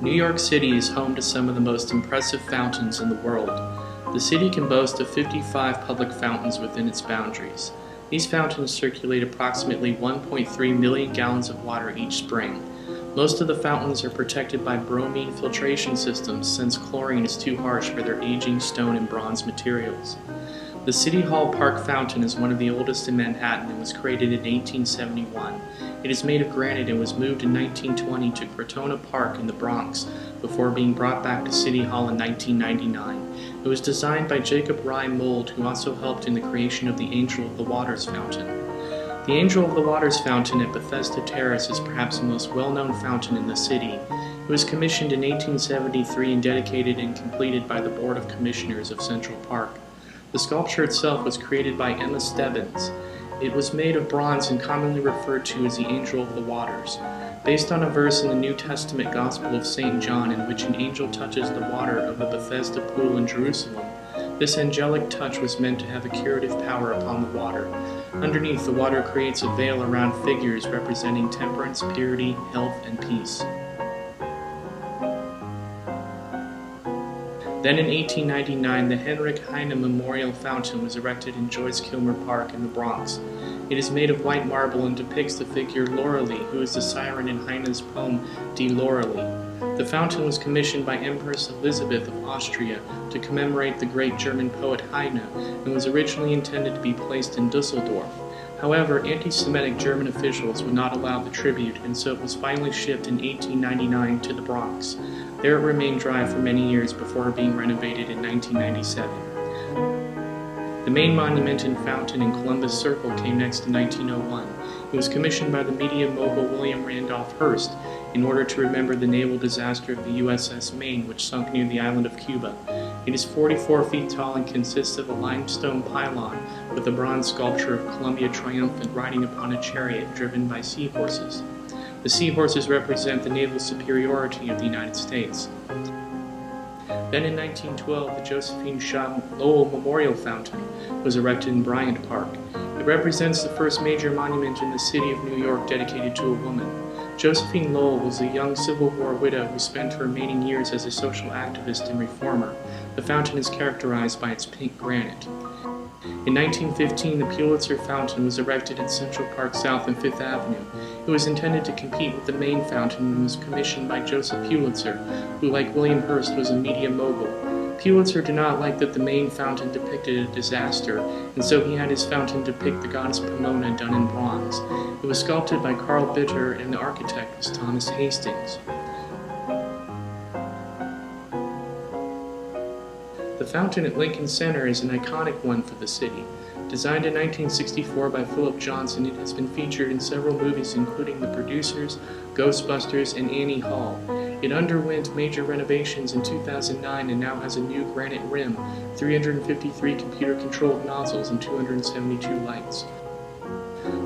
New York City is home to some of the most impressive fountains in the world. The city can boast of 55 public fountains within its boundaries. These fountains circulate approximately 1.3 million gallons of water each spring. Most of the fountains are protected by bromine filtration systems since chlorine is too harsh for their aging stone and bronze materials. The City Hall Park Fountain is one of the oldest in Manhattan and was created in 1871. It is made of granite and was moved in 1920 to Crotona Park in the Bronx before being brought back to City Hall in 1999. It was designed by Jacob Rye Mould, who also helped in the creation of the Angel of the Waters Fountain. The Angel of the Waters Fountain at Bethesda Terrace is perhaps the most well-known fountain in the city. It was commissioned in 1873 and dedicated and completed by the Board of Commissioners of Central Park. The sculpture itself was created by Emma Stebbins. It was made of bronze and commonly referred to as the Angel of the Waters. Based on a verse in the New Testament Gospel of St. John in which an angel touches the water of the Bethesda pool in Jerusalem, this angelic touch was meant to have a curative power upon the water. Underneath, the water creates a veil around figures representing temperance, purity, health, and peace. Then in 1899, the Heinrich Heine Memorial Fountain was erected in Joyce Kilmer Park in the Bronx. It is made of white marble and depicts the figure Lorelei, who is the siren in Heine's poem Die Lorelei. The fountain was commissioned by Empress Elizabeth of Austria to commemorate the great German poet Heine and was originally intended to be placed in Dusseldorf. However, anti-Semitic German officials would not allow the tribute, and so it was finally shipped in 1899 to the Bronx. There it remained dry for many years before being renovated in 1997. The main monument and fountain in Columbus Circle came next in 1901. It was commissioned by the media mogul William Randolph Hearst in order to remember the naval disaster of the USS Maine, which sunk near the island of Cuba. It is 44 feet tall and consists of a limestone pylon with a bronze sculpture of Columbia Triumphant riding upon a chariot driven by seahorses. The seahorses represent the naval superiority of the United States. Then in 1912, the Josephine Shaw Lowell Memorial Fountain was erected in Bryant Park. It represents the first major monument in the city of New York dedicated to a woman. Josephine Lowell was a young Civil War widow who spent her remaining years as a social activist and reformer. The fountain is characterized by its pink granite. In 1915, the Pulitzer Fountain was erected in Central Park South and Fifth Avenue. It was intended to compete with the main fountain and was commissioned by Joseph Pulitzer, who, like William Hearst, was a media mogul. Pulitzer did not like that the main fountain depicted a disaster, and so he had his fountain depict the goddess Pomona done in bronze. It was sculpted by Carl Bitter, and the architect was Thomas Hastings. The fountain at Lincoln Center is an iconic one for the city. Designed in 1964 by Philip Johnson, it has been featured in several movies including The Producers, Ghostbusters, and Annie Hall. It underwent major renovations in 2009 and now has a new granite rim, 353 computer-controlled nozzles, and 272 lights.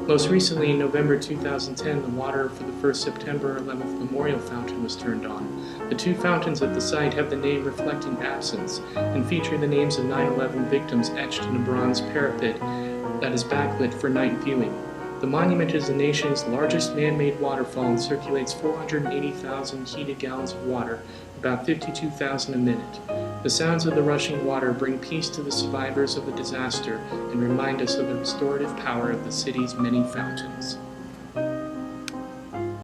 Most recently, in November 2010, the water for the first September 11th Memorial Fountain was turned on. The two fountains at the site have the name reflecting absence and feature the names of 9/11 victims etched in a bronze parapet that is backlit for night viewing. The monument is the nation's largest man-made waterfall and circulates 480,000 heated gallons of water, about 52,000 a minute. The sounds of the rushing water bring peace to the survivors of the disaster and remind us of the restorative power of the city's many fountains.